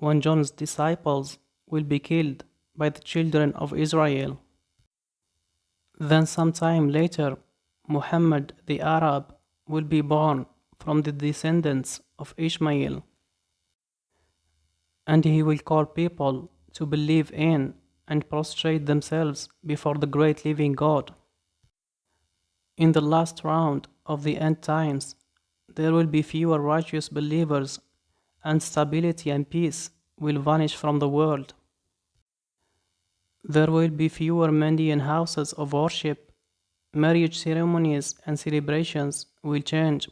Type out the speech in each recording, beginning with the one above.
when John's disciples will be killed by the children of Israel. Then, sometime later, Muhammad the Arab will be born from the descendants of Ishmael, and he will call people to believe in and prostrate themselves before the great living God. In the last round of the end times, there will be fewer righteous believers, and stability and peace will vanish from the world. There will be fewer Mandean houses of worship, marriage ceremonies and celebrations will change,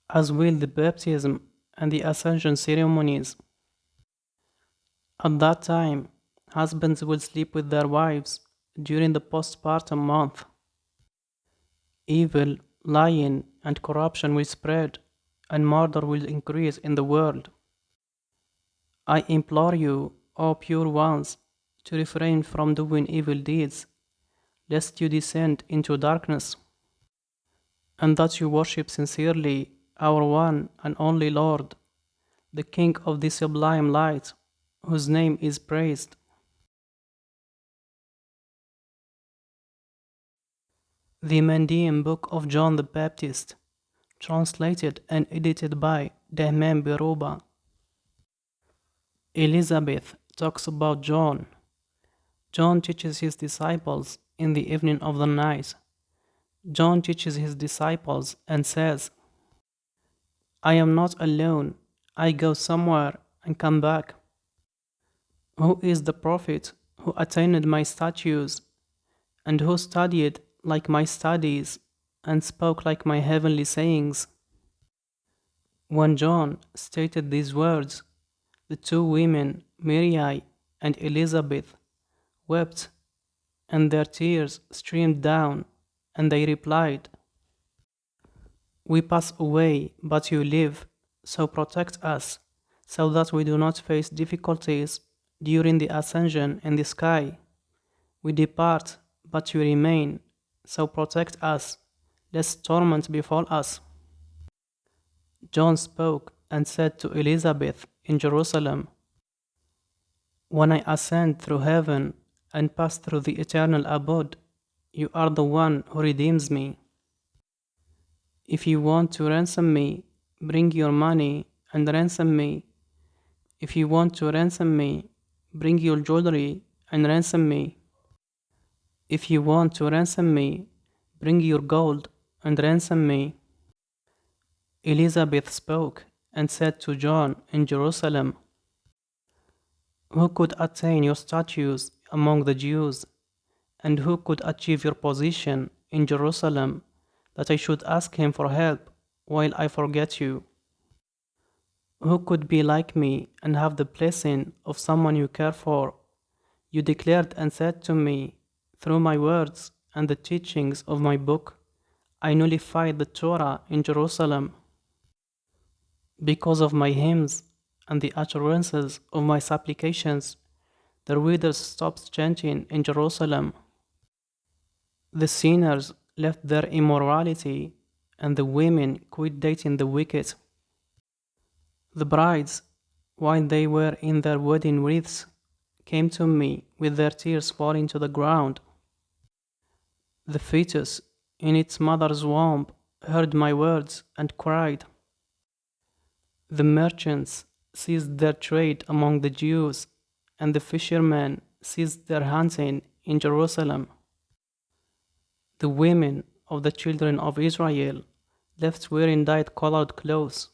as will the baptism and the ascension ceremonies. At that time, husbands will sleep with their wives during the postpartum month. Evil, lying, and corruption will spread, and murder will increase in the world. I implore you, O pure ones, to refrain from doing evil deeds, lest you descend into darkness, and that you worship sincerely our one and only Lord, the King of the sublime light, whose name is praised. The Mandean Book of John the Baptist, translated and edited by Dahman Biruba. Elizabeth talks about John. John teaches his disciples in the evening of the night. John teaches his disciples and says, I am not alone, I go somewhere and come back. Who is the prophet who attained my statutes, and who studied like my studies, and spoke like my heavenly sayings? When John stated these words, the two women, Mary and Elizabeth, wept, and their tears streamed down, and they replied, We pass away, but you live, so protect us, so that we do not face difficulties during the ascension in the sky. We depart, but you remain, so protect us, lest torment befall us. John spoke and said to Elizabeth in Jerusalem, When I ascend through heaven and pass through the eternal abode, you are the one who redeems me. If you want to ransom me, bring your money and ransom me. If you want to ransom me, bring your jewelry and ransom me. If you want to ransom me, bring your gold and ransom me. Elizabeth spoke and said to John in Jerusalem, Who could attain your statutes among the Jews, and who could achieve your position in Jerusalem, that I should ask him for help while I forget you? Who could be like me and have the blessing of someone you care for? You declared and said to me, through my words and the teachings of my book, I nullified the Torah in Jerusalem. Because of my hymns and the utterances of my supplications, the readers stopped chanting in Jerusalem. The sinners left their immorality, and the women quit dating the wicked. The brides, while they were in their wedding wreaths, came to me with their tears falling to the ground. The fetus in its mother's womb heard my words and cried. The merchants ceased their trade among the Jews, and the fishermen ceased their hunting in Jerusalem. The women of the children of Israel left wearing dyed-colored clothes.